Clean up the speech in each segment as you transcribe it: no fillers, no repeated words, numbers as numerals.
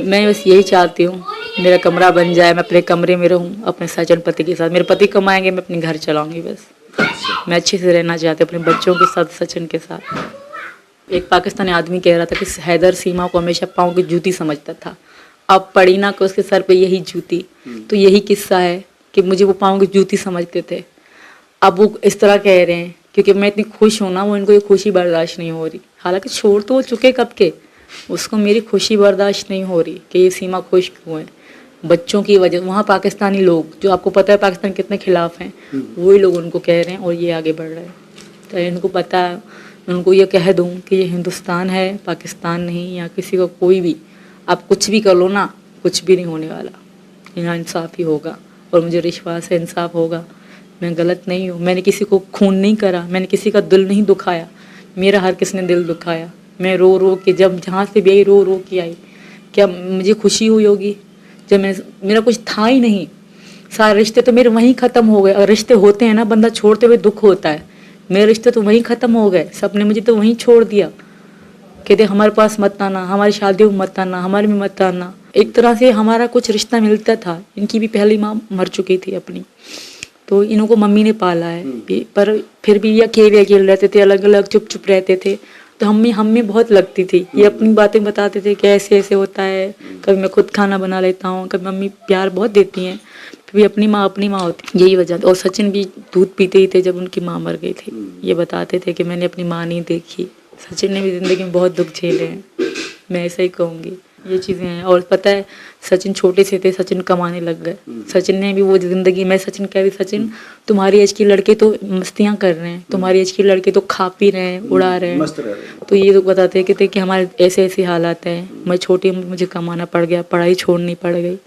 मैं बस यही चाहती हूँ मेरा कमरा बन जाए, मैं अपने कमरे में रहूँ अपने सजन पति के साथ। मेरे पति कमाएंगे, मैं अपने घर चलाऊंगी बस। मैं अच्छे से रहना चाहती हूँ अपने बच्चों के साथ, सचिन के साथ। एक पाकिस्तानी आदमी कह रहा था कि हैदर सीमा को हमेशा पाँव की जूती समझता था। अब पड़ीना को उसके सर पे यही जूती। तो यही किस्सा है कि मुझे वो पाँव की जूती समझते थे, अब वो इस तरह कह रहे हैं क्योंकि मैं इतनी खुश हूँ ना, वो इनको ये खुशी बर्दाश्त नहीं हो रही। हालांकि छोड़ तो वो चुके कब के, उसको मेरी खुशी बर्दाश्त नहीं हो रही कि ये सीमा खुश क्यों है। बच्चों की वजह, वहाँ पाकिस्तानी लोग जो आपको पता है पाकिस्तान कितने खिलाफ हैं, वही लोग उनको कह रहे हैं और ये आगे बढ़ रहे हैं। तो इनको पता है, उनको ये कह दूँ कि ये हिंदुस्तान है, पाकिस्तान नहीं। या किसी को कोई भी आप कुछ भी कर लो ना, कुछ भी नहीं होने वाला, यहाँ इंसाफ ही होगा और मुझे विश्वास है इंसाफ होगा। मैं गलत नहीं हूँ, मैंने किसी को खून नहीं करा, मैंने किसी का दिल नहीं दुखाया, मेरा हर किसी ने दिल दुखाया। मैं रो रो के जब जहाँ से भी आई रो रो के आई। क्या मुझे खुशी हुई होगी जब मेरा कुछ था ही नहीं, सारे रिश्ते तो मेरे वहीं ख़त्म हो गए। अगर रिश्ते होते हैं ना, बंदा छोड़ते हुए दुख होता है, मेरे रिश्ते तो वहीं ख़त्म हो गए। सबने मुझे तो वहीं छोड़ दिया, कहते हमारे पास मत आना, हमारी शादियों में मत आना, हमारे में मत आना। एक तरह से हमारा कुछ रिश्ता मिलता था। इनकी भी पहली माँ मर चुकी थी अपनी, तो इनको मम्मी ने पाला है, पर फिर भी ये अकेले अकेले रहते थे, अलग अलग चुप चुप रहते थे। तो हम में बहुत लगती थी, ये अपनी बातें बताते थे कि ऐसे ऐसे होता है। कभी मैं खुद खाना बना लेता हूँ, कभी मम्मी प्यार बहुत देती हैं, फिर भी अपनी माँ होती, यही वजह। और सचिन भी दूध पीते ही थे जब उनकी माँ मर गई थी। ये बताते थे कि मैंने अपनी माँ नहीं देखी। सचिन ने भी ज़िंदगी में बहुत दुख झेले हैं, मैं ऐसा ही कहूँगी। ये चीज़ें हैं। और पता है सचिन छोटे से थे, सचिन कमाने लग गए। सचिन ने भी वो ज़िंदगी, मैं सचिन कह रही, सचिन तुम्हारी एज के लड़के तो मस्तियाँ कर रहे हैं, तुम्हारी एज के लड़के तो खा पी रहे हैं, उड़ा रहे हैं, मस्त रह रहे हैं। तो ये तो बताते कि थे कि हमारे ऐसे ऐसे हालात हैं। मैं छोटी उम्र मुझे कमाना पड़ गया, पढ़ाई छोड़नी पड़ गई।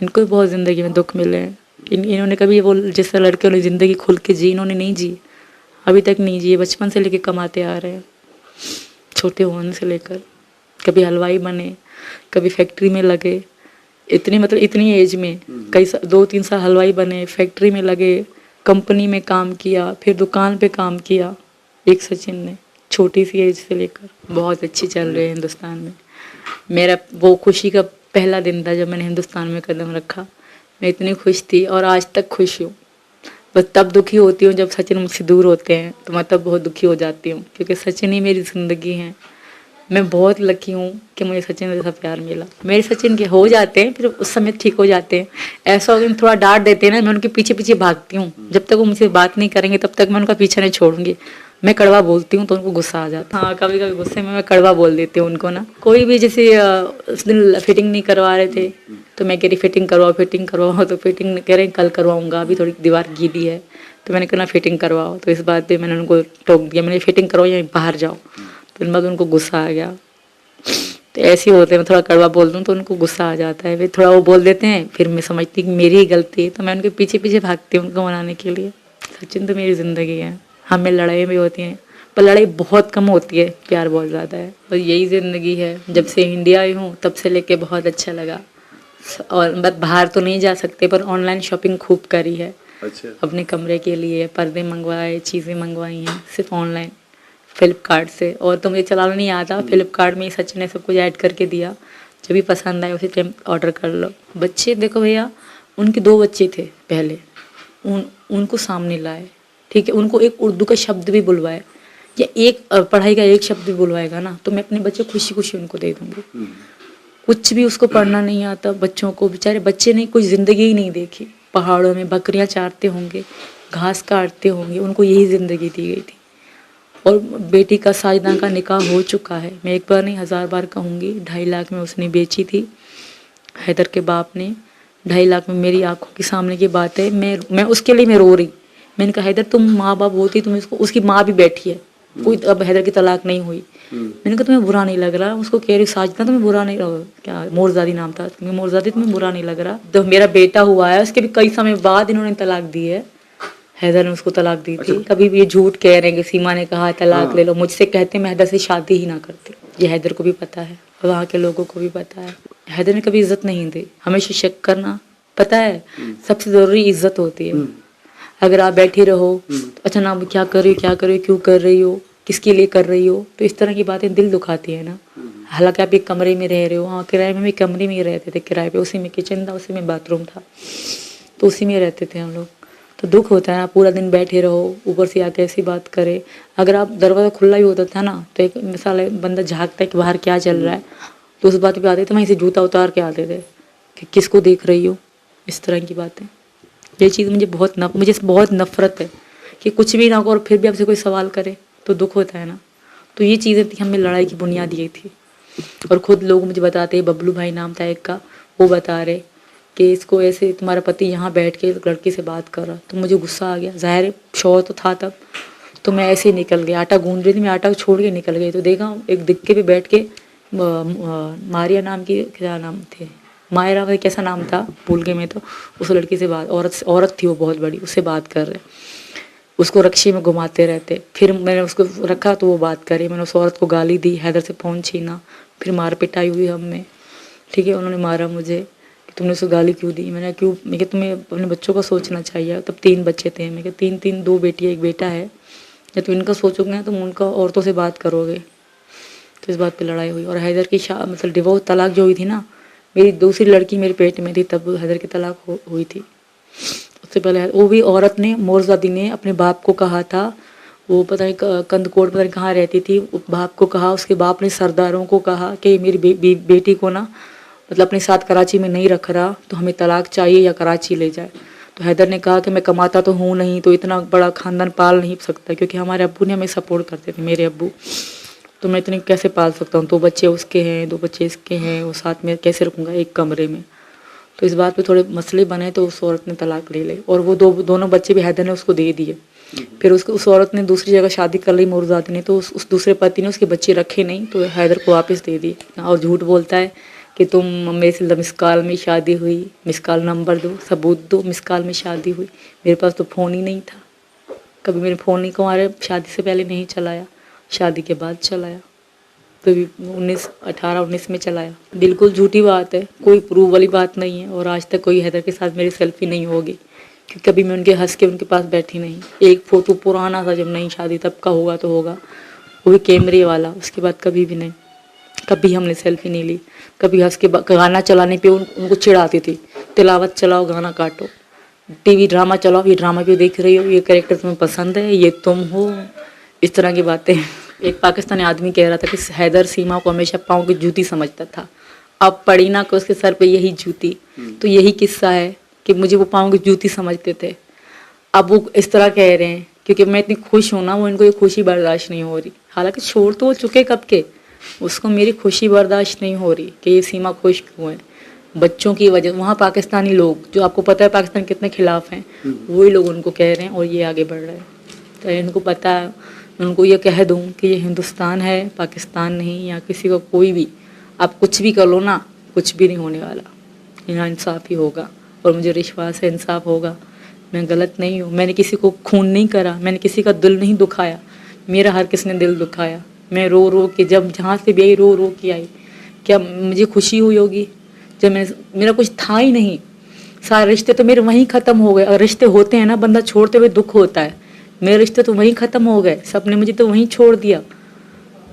इनको भी बहुत ज़िंदगी में दुख मिले हैं। इन्होंने कभी वो जैसे लड़के ने ज़िंदगी खुल के जी, इन्होंने नहीं जी, अभी तक नहीं जी। बचपन से लेके कमाते आ रहे हैं, छोटे होने से लेकर। कभी हलवाई बने, कभी फैक्ट्री में लगे, इतनी एज में कई 2-3 साल हलवाई बने, फैक्ट्री में लगे, कंपनी में काम किया, फिर दुकान पे काम किया। एक सचिन ने छोटी सी एज से लेकर बहुत अच्छी चल रही है हिंदुस्तान में। मेरा वो खुशी का पहला दिन था जब मैंने हिंदुस्तान में कदम रखा। मैं इतनी खुश थी और आज तक खुश हूँ। बस तब दुखी होती हूँ जब सचिन मुझसे दूर होते हैं, तो मैं तब बहुत दुखी हो जाती हूँ, क्योंकि सचिन ही मेरी ज़िंदगी है। मैं बहुत लकी हूँ कि मुझे सचिन जैसा प्यार मिला। मेरे सचिन के हो जाते हैं, फिर उस समय ठीक हो जाते हैं। ऐसा हो थोड़ा डांट देते हैं ना, मैं उनके पीछे पीछे भागती हूँ। जब तक वो मुझसे बात नहीं करेंगे तब तक मैं उनका पीछा नहीं छोड़ूंगी। मैं कड़वा बोलती हूँ तो उनको गुस्सा आ जाता है। हाँ, कभी कभी गुस्से में मैं कड़वा बोल देती हूँ उनको ना। कोई भी जैसे उस दिन फिटिंग नहीं करवा रहे थे, तो मैं कह रही फिटिंग करवाओ, तो फिटिंग कह रहे कल करवाऊँगा, अभी थोड़ी दीवार गीली है। तो मैंने कहा ना फिटिंग करवाओ। तो इस बात पे मैंने उनको टोक दिया, मैंने फिटिंग करवाओ या बाहर जाओ। तो इन बाद उनको गुस्सा आ गया। तो ऐसे ही होते हैं, मैं थोड़ा कड़वा बोल दूँ तो उनको गुस्सा आ जाता है, फिर थोड़ा वो बोल देते हैं, फिर मैं समझती कि मेरी ही गलती है, तो मैं उनके पीछे पीछे भागती हूँ उनको मनाने के लिए। सचिन तो मेरी ज़िंदगी है। हमें लड़ाई भी होती हैं, पर लड़ाई बहुत कम होती है, प्यार बहुत ज़्यादा है। और यही ज़िंदगी है। जब से इंडिया आई हूँ तब से लेके बहुत अच्छा लगा। और बस बाहर तो नहीं जा सकते, पर ऑनलाइन शॉपिंग खूब करी है। अच्छा। अपने कमरे के लिए पर्दे मंगवाए, चीज़ें मंगवाई हैं सिर्फ ऑनलाइन, फ्लिपकार्ट से। और तो मुझे चलाना नहीं आता, फ्लिपकार्ट में ही सचिन ने सब कुछ ऐड करके दिया। जब भी पसंद आए उसी टाइम ऑर्डर कर लो। बच्चे देखो भैया, उनके 2 बच्चे थे पहले, उनको सामने लाए, ठीक है, उनको एक उर्दू का शब्द भी बुलवाए या एक पढ़ाई का एक शब्द भी बुलवाएगा ना, तो मैं अपने बच्चे खुशी खुशी उनको दे दूँगी। कुछ भी उसको पढ़ना नहीं आता बच्चों को, बेचारे बच्चे ने कोई ज़िंदगी ही नहीं देखी। पहाड़ों में बकरियां चारते होंगे, घास काटते होंगे, उनको यही ज़िंदगी दी गई थी। और बेटी का साजदा का निकाह हो चुका है। मैं एक बार नहीं 1000 बार कहूँगी, 2.5 लाख में उसने बेची थी, हैदर के बाप ने। 2.5 लाख में, मेरी आंखों के सामने की बात है। मैं उसके लिए मैं रो रही। मैंने कहा हैदर तुम माँ बाप होती, तुम इसको, उसकी माँ भी बैठी है, कोई अब हैदर की तलाक नहीं हुई। मैंने कहा तुम्हें बुरा नहीं लग रहा? उसको कह रही साजदा तुम्हें बुरा नहीं, क्या मोरजादी नाम था, मोरजादी तुम्हें बुरा नहीं लग रहा? तो मेरा बेटा हुआ है, उसके भी कई समय बाद इन्होंने तलाक दी है। हैदर ने उसको तलाक दी थी। कभी भी ये झूठ कह रहे हैं कि सीमा ने कहा तलाक ले लो, मुझसे कहते मैं हैदर से शादी ही ना करती। ये हैदर को भी पता है, वहाँ के लोगों को भी पता है। हैदर ने कभी इज्जत नहीं दी, हमेशा शक करना। पता है सबसे जरूरी इज्जत होती है। अगर आप बैठी रहो तो अच्छा ना, क्या कर रही हो, क्यों कर रही हो, किसके लिए कर रही हो, तो इस तरह की बातें दिल दुखाती है ना। हालांकि आप एक कमरे में रह रहे हो, हाँ किराए में भी कमरे में ही रहते थे, किराए पे, उसी में किचन था, उसी में बाथरूम था, तो उसी में रहते थे हम लोग। तो दुख होता है ना, पूरा दिन बैठे रहो, ऊपर से आके ऐसी बात करे। अगर आप दरवाज़ा खुला ही होता था ना तो एक मिसाल बंदा झाँकता है कि बाहर क्या चल रहा है, तो उस बात पे आते थे, वहीं से जूता उतार के आते थे कि किसको देख रही हो, इस तरह की बातें। ये चीज़ मुझे बहुत नफरत है कि कुछ भी ना हो और फिर भी आपसे कोई सवाल करे तो दुख होता है ना। तो ये चीज़ें थी, हमें लड़ाई की बुनियाद ये थी। और ख़ुद लोग मुझे बताते, बबलू भाई नाम था एक का, वो बता रहे कि इसको ऐसे तुम्हारा पति यहाँ बैठ के लड़की से बात कर रहा। तो मुझे गुस्सा आ गया, ज़ाहिर है शौहर तो था तब, तो मैं ऐसे ही निकल गई, आटा गूंद रही थी, मैं आटा छोड़ के निकल गई। तो देखा एक दिक्के पे बैठ के मारिया नाम की, क्या नाम थे, मायरा भाई कैसा नाम था भूल गई मैं, तो उस लड़की से बात, औरत थी वो बहुत बड़ी, उससे बात कर रहे, उसको रक्शे में घुमाते रहते। फिर मैंने उसको रखा तो वो बात करी, मैंने उस औरत को गाली दी, हैदर से फ़ोन छीना, फिर मार पिटाई हुई हम में, ठीक है। उन्होंने मारा मुझे कि तुमने उसको गाली क्यों दी। मैंने क्यों, मैं कि तुम्हें अपने बच्चों का सोचना चाहिए। तब 3 बच्चे थे, मैं कि 3 2 बेटी एक बेटा है, जब तुम इनका सोचोगे तुम उनका औरतों से बात करोगे। तो इस बात पे लड़ाई हुई। और हैदर की मतलब डिवोर्स, तलाक जो हुई थी ना, मेरी दूसरी लड़की मेरे पेट में थी तब हैदर की तलाक हुई थी। उससे पहले वो भी औरत ने, मोरजादी ने अपने बाप को कहा था, वो पता नहीं कंदकोट पता नहीं कहाँ रहती थी, बाप को कहा, उसके बाप ने सरदारों को कहा कि मेरी बेटी को ना मतलब अपने साथ कराची में नहीं रख रहा तो हमें तलाक चाहिए या कराची ले जाए। तो हैदर ने कहा कि मैं कमाता तो हूँ नहीं, तो इतना बड़ा ख़ानदान पाल नहीं सकता, क्योंकि हमारे अब्बू ने हमें सपोर्ट करते थे, मेरे अब्बू, तो मैं इतने कैसे पाल सकता हूँ, 2 बच्चे उसके हैं, 2 बच्चे इसके हैं, वो साथ में कैसे रखूँगा एक कमरे में। तो इस बात पे थोड़े मसले बने, तो उस औरत ने तलाक ले ली और वो दोनों बच्चे भी हैदर ने उसको दे दिए। फिर उस औरत ने दूसरी जगह शादी कर ली, मोरजादी ने, तो उस दूसरे पति ने उसके बच्चे रखे नहीं, तो हैदर को वापस दे दिए। और झूठ बोलता है कि तुम मेरे से मिस कॉल में शादी हुई, मिस कॉल नंबर दो, सबूत दो, मिस कॉल में शादी हुई। मेरे पास तो फ़ोन ही नहीं था, कभी मेरे फ़ोन नहीं तुम्हारे शादी से पहले नहीं चलाया, शादी के बाद चलाया, कभी 18-19 में चलाया। बिल्कुल झूठी बात है, कोई प्रूव वाली बात नहीं है। और आज तक कोई हैदर के साथ मेरी सेल्फी नहीं होगी, क्योंकि कभी मैं उनके हंस के उनके पास बैठी नहीं। एक फ़ोटो पुराना था जब नई शादी तब का होगा तो होगा, वो भी कैमरे वाला, उसके बाद कभी भी नहीं, कभी हमने सेल्फी नहीं ली। कभी हंस के गाना चलाने पे उनको चिढ़ाती थी, तिलावत चलाओ, गाना काटो, टीवी ड्रामा चलाओ, ये ड्रामा क्यों देख रही हो, ये कैरेक्टर तुम्हें पसंद है, ये तुम हो, इस तरह की बातें। एक पाकिस्तानी आदमी कह रहा था कि हैदर सीमा को हमेशा पाँव की जूती समझता था। अब पड़ी ना कि उसके सर पे यही जूती, तो यही किस्सा है कि मुझे वो पाँव की जूती समझते थे। अब वो इस तरह कह रहे हैं क्योंकि मैं इतनी खुश हूँ ना, वो इनको ये खुशी बर्दाश्त नहीं हो रही। हालांकि छोड़ तो हो चुके कब के, उसको मेरी खुशी बर्दाश्त नहीं हो रही कि ये सीमा खुश क्यों है। बच्चों की वजह, वहाँ पाकिस्तानी लोग जो आपको पता है पाकिस्तान कितने खिलाफ हैं, वही लोग उनको कह रहे हैं और ये आगे बढ़ रहे हैं। तो इनको पता है, उनको ये कह दूँ कि ये हिंदुस्तान है, पाकिस्तान नहीं, या किसी का कोई भी, आप कुछ भी कर लो ना, कुछ भी नहीं होने वाला, यहाँ इंसाफ ही होगा। और मुझे विश्वास है इंसाफ होगा, मैं गलत नहीं हूँ। मैंने किसी को खून नहीं करा, मैंने किसी का दिल नहीं दुखाया, मेरा हर किसने दिल दुखाया। मैं रो रो के जब जहाँ से भी आई रो रो के आई, क्या मुझे खुशी हुई होगी जब मेरा कुछ था ही नहीं। सारे रिश्ते तो मेरे वहीं ख़त्म हो गए। अगर रिश्ते होते हैं ना, बंदा छोड़ते हुए दुख होता है, मेरे रिश्ते तो वहीं ख़त्म हो गए। सबने मुझे तो वहीं छोड़ दिया,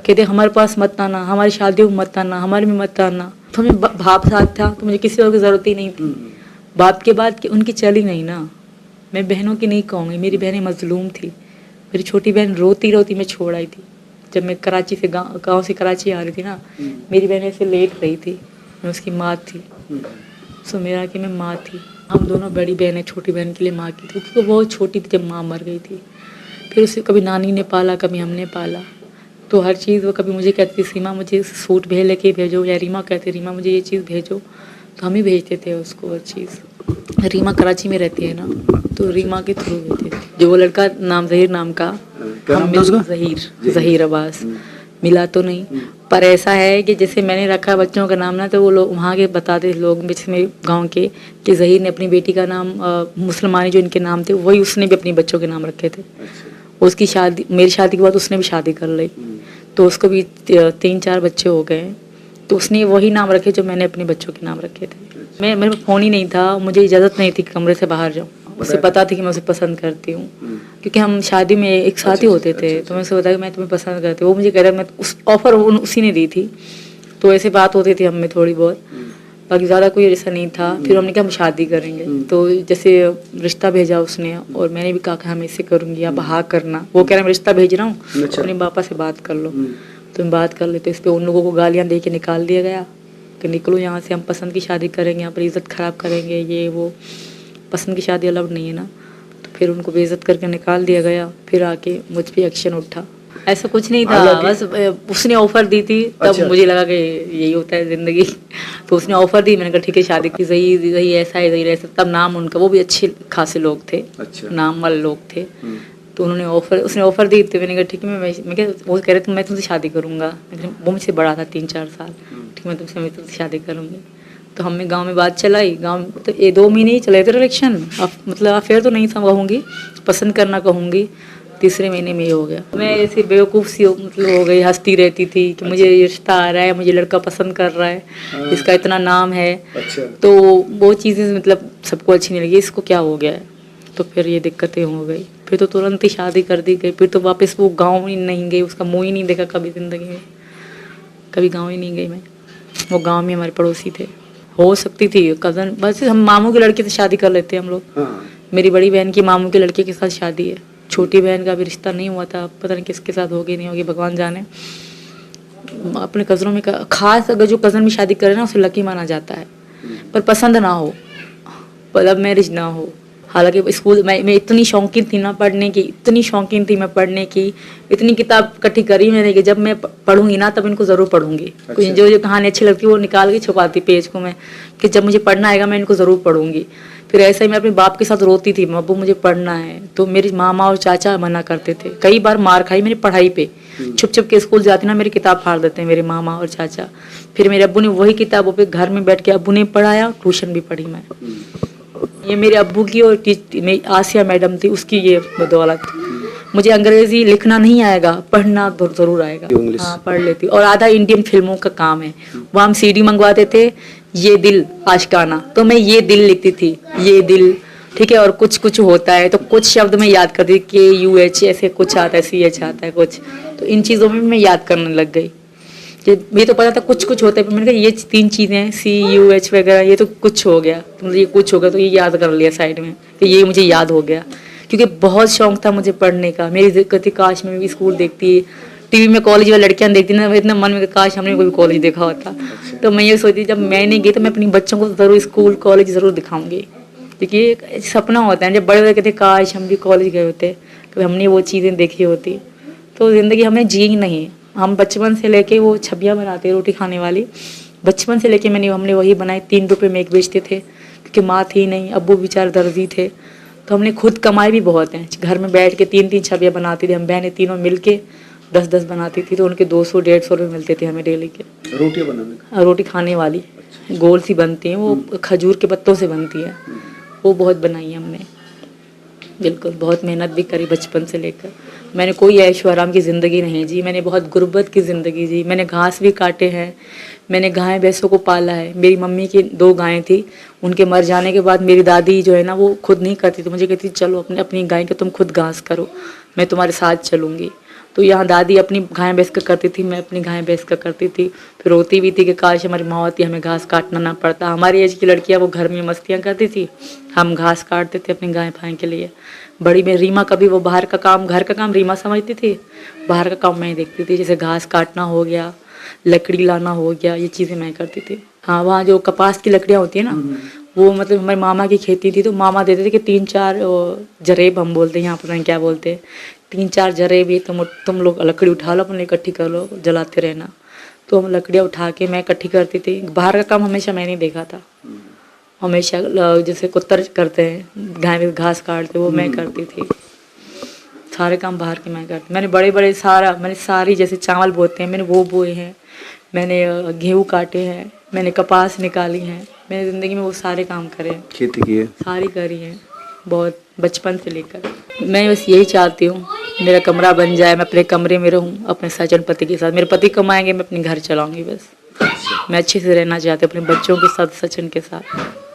कहते हमारे पास मत आना, हमारी शादियों में मत आना, हमारे में मत आना। तो हमें बाप साथ था तो मुझे किसी और की ज़रूरत ही नहीं थी। बाप के बाद उनकी चली नहीं ना। मैं बहनों की नहीं कहूँगी, मेरी बहनें मजलूम थी। मेरी छोटी बहन रोती रोती मैं छोड़ आई थी। जब मैं कराची से गाँव से कराची आ रही थी ना, मेरी बहन ऐसे लेट रही थी, मैं उसकी माँ थी। सो मेरा कि मैं माँ थी। हम दोनों बड़ी बहनें छोटी बहन के लिए माँ की थी, क्योंकि वो बहुत छोटी थी जब माँ मर गई थी। फिर उसे कभी नानी ने पाला, कभी हमने पाला। तो हर चीज़ वो कभी मुझे कहती थी सीमा मुझे सूट लेके भेजो, या रीमा कहती रीमा मुझे ये चीज़ भेजो, तो हम ही भेजते थे उसको हर चीज़। रीमा कराची में रहती है ना, तो रीमा के थ्रू भेजते थे। जो वो लड़का नाम ज़हीर नाम का, हम ज़हीर अब्बास मिला तो नहीं, पर ऐसा है कि जैसे मैंने रखा बच्चों का नाम ना, तो वो लोग वहाँ के बताते लोग में गांव के कि ज़हीर ने अपनी बेटी का नाम मुसलमानी जो इनके नाम थे वही उसने भी अपने बच्चों के नाम रखे थे। उसकी शादी, मेरी शादी के बाद उसने भी शादी कर ली, तो उसको भी 3-4 बच्चे हो गए। तो उसने वही नाम रखे जो मैंने अपने बच्चों के नाम रखे थे। मेरे फ़ोन ही नहीं था, मुझे इजाज़त नहीं थी कि कमरे से बाहर जाऊँ। उसे पता थी कि मैं उसे पसंद करती हूँ, क्योंकि हम शादी में एक साथ ही होते थे। तो मैं उसे बताया कि मैं तुम्हें पसंद करती हूँ। वो मुझे कह रहा, मैं उस ऑफ़र उसी ने दी थी, तो ऐसे बात होती थी हमें थोड़ी बहुत, बाकी ज़्यादा कोई ऐसा नहीं था। फिर हमने कहा हम शादी करेंगे, तो जैसे रिश्ता भेजा उसने और मैंने भी कहा कि हम ऐसे करूँगी, आप हाँ करना। वो कह रहे मैं रिश्ता भेज रहा हूँ, अपने पापा से बात कर लो। तो हम बात कर लेते, इस पर उन लोगों को गालियाँ दे के निकाल दिया गया कि निकलो यहाँ से, हम पसंद की शादी करेंगे, यहाँ पर इज़्ज़त ख़राब करेंगे, ये वो। पसंद की शादी अलाउड नहीं है ना, तो फिर उनको बेइज्जत करके निकाल दिया गया। फिर आके मुझ पर एक्शन उठा। ऐसा कुछ नहीं था, बस उसने ऑफर दी थी तब अच्छा। मुझे लगा कि यही होता है ज़िंदगी। तो उसने ऑफर दी, मैंने कहा ठीक है शादी की, सही सही ऐसा है सही ऐसा। तब नाम उनका, वो भी अच्छे खासे लोग थे, अच्छा। नाम वाले लोग थे। तो उन्होंने उसने ऑफर दी, तो मैंने कहा ठीक है मैं क्या, वो कह रहे थे मैं तुमसे शादी करूँगा। वो मुझसे बड़ा था 3-4 साल। ठीक, मैं तुमसे शादी करूँगी। तो हमने गांव में बात चलाई, गांव तो ये 2 महीने ही चले थे इलेक्शन। मतलब अफेयर तो नहीं था कहूँगी, पसंद करना कहूँगी। तीसरे महीने में ये हो गया। मैं ऐसी बेवकूफ़ सी मतलब हो गई, हंसती रहती थी कि मुझे रिश्ता आ रहा है, मुझे लड़का पसंद कर रहा है, इसका इतना नाम है। अच्छा। तो वो चीज़ें मतलब सबको अच्छी नहीं लगी, इसको क्या हो गया है। तो फिर ये दिक्कतें हो गई। फिर तो तुरंत ही शादी कर दी गई। फिर तो वापस वो गाँव ही नहीं गई, उसका मुँह ही नहीं देखा कभी ज़िंदगी में। कभी गाँव ही नहीं गई मैं। वो गाँव में हमारे पड़ोसी थे। हो सकती थी कज़न, बस हम मामू के लड़के से शादी कर लेते हैं हम लोग। हाँ। मेरी बड़ी बहन की मामू के लड़के के साथ शादी है। छोटी बहन का भी रिश्ता नहीं हुआ था, पता नहीं किसके साथ होगी नहीं होगी, भगवान जाने। अपने कज़नों में खास अगर जो कज़न में शादी करे ना उसे लकी माना जाता है, पर पसंद ना हो, लव मैरिज ना हो। हालांकि स्कूल मैं इतनी शौकीन थी ना पढ़ने की, इतनी शौकीन थी मैं पढ़ने की, इतनी किताब इकट्ठी करी मैंने कि जब मैं पढ़ूंगी ना तब इनको ज़रूर पढ़ूंगी। कुछ जो जो कहानी अच्छी लगती है वो निकाल के छुपाती पेज को मैं, कि जब मुझे पढ़ना आएगा मैं इनको ज़रूर पढ़ूंगी। फिर ऐसे ही मैं अपने बाप के साथ रोती थी, अब्बू मुझे पढ़ना है। तो मेरी मामा और चाचा मना करते थे, कई बार मार खाई मेरी पढ़ाई पे। छुप छुप के स्कूल जाती ना, मेरी किताब फाड़ देते हैं मेरे मामा और चाचा। फिर मेरे अब्बू ने वही किताबों पे घर में बैठ के अब्बू ने पढ़ाया, ट्यूशन भी पढ़ी मैं। ये मेरे अब्बू की और आसिया मैडम थी, उसकी ये बदौलत। मुझे अंग्रेजी लिखना नहीं आएगा, पढ़ना जरूर आएगा। हाँ पढ़ लेती। और आधा इंडियन फिल्मों का काम है, वहाँ हम CD मंगवाते थे, ये दिल आशिकाना, तो मैं ये दिल लिखती थी, ये दिल। ठीक है, और कुछ कुछ होता है तो कुछ शब्द मैं याद करती थी, KUH ऐसे कुछ आता है, CH आता है कुछ, तो इन चीज़ों में मैं याद करने लग गई। ये तो पता था कुछ कुछ होता है, पर मैंने कहा ये 3 चीज़ें CUH वगैरह, ये तो कुछ हो गया, तो मतलब ये कुछ हो गया, तो ये याद कर लिया साइड में कि ये मुझे याद हो गया। क्योंकि बहुत शौक था मुझे पढ़ने का। मेरी दिक्कत थी, काश में भी स्कूल देखती, टीवी में कॉलेज वाली लड़कियां देखती ना, इतना मन में काश हमने कोई कॉलेज देखा होता। तो मैं ये सोचती जब मैं नहीं गई तो मैं अपनी बच्चों को ज़रूर स्कूल कॉलेज ज़रूर दिखाऊंगी, क्योंकि एक सपना होता है। जब बड़े बड़े कहते काश हम भी कॉलेज गए होते, कभी हमने वो चीज़ें देखी होती। तो ज़िंदगी हमने जी नहीं। हम बचपन से लेके वो छबियाँ बनाते रोटी खाने वाली, बचपन से लेके हमने वही बनाई। 3 रुपये में एक बेचते थे, क्योंकि माँ थी नहीं, अब्बू बेचारे दर्जी थे। तो हमने खुद कमाई भी बहुत है, घर में बैठ के 3-3 छबियाँ बनाती थी हम बहनें तीनों मिल के, 10-10 बनाती थी। तो उनके 200-150 रुपये मिलते थे हमें डेली के। रोटियाँ बनाने? रोटी खाने वाली गोल सी बनती हैं, वो खजूर के पत्तों से बनती है, वो बहुत बनाई हमने। बिल्कुल, बहुत मेहनत भी करी बचपन से लेकर। मैंने कोई ऐशो आराम की ज़िंदगी नहीं जी, मैंने बहुत गुर्बत की ज़िंदगी जी। मैंने घास भी काटे हैं, मैंने गाय भैंसों को पाला है। मेरी मम्मी की 2 गायें थी, उनके मर जाने के बाद मेरी दादी जो है ना वो खुद नहीं करती थी, मुझे कहती चलो अपनी गाय के तुम खुद घास करो, मैं तुम्हारे साथ चलूँगी। तो यहाँ दादी अपनी गाय भैंस का करती थी, मैं अपनी गाय भैंस का करती थी। फिर रोती भी थी कि काश हमारी माँ होती, हमें घास काटना ना पड़ता। हमारी एज की लड़कियाँ वो घर में मस्तियाँ करती थी, हम घास काटते थे अपनी गाय भैंस के लिए। बड़ी में रीमा कभी वो बाहर का काम, घर का काम रीमा समझती थी, बाहर का काम मैं देखती थी। जैसे घास काटना हो गया, लकड़ी लाना हो गया, ये चीज़ें मैं करती थी। हाँ, वहाँ जो कपास की लकड़ियाँ होती है ना, वो मतलब हमारे मामा की खेती थी, तो मामा देते थे कि 3-4 जरेब हम बोलते हैं यहाँ पर, क्या बोलते हैं, 3-4 जरेब, ये तुम लोग लकड़ी उठा लो, अपने इकट्ठी कर लो, जलाते रहना। तो हम लकड़ियाँ उठा के मैं इकट्ठी करती थी। बाहर का काम हमेशा मैंने देखा था, हमेशा जैसे कुत्तर करते हैं गाय घास काटते, वो मैं करती थी। सारे काम बाहर के मैं करती। मैंने बड़े बड़े मैंने सारी जैसे चावल बोते हैं मैंने वो बोए हैं, मैंने गेहूँ काटे हैं, मैंने कपास निकाली हैं, मैंने ज़िंदगी में वो सारे काम करे हैं, खेती की है, सारी करी हैं, बहुत बचपन से लेकर। मैं बस यही चाहती हूँ मेरा कमरा बन जाए, मैं अपने कमरे में रहूँ अपने सजन पति के साथ। मेरे पति कमाएंगे, मैं अपने घर चलाऊँगी बस। मैं अच्छे से रहना चाहती हूँ अपने बच्चों के साथ, सचिन के साथ।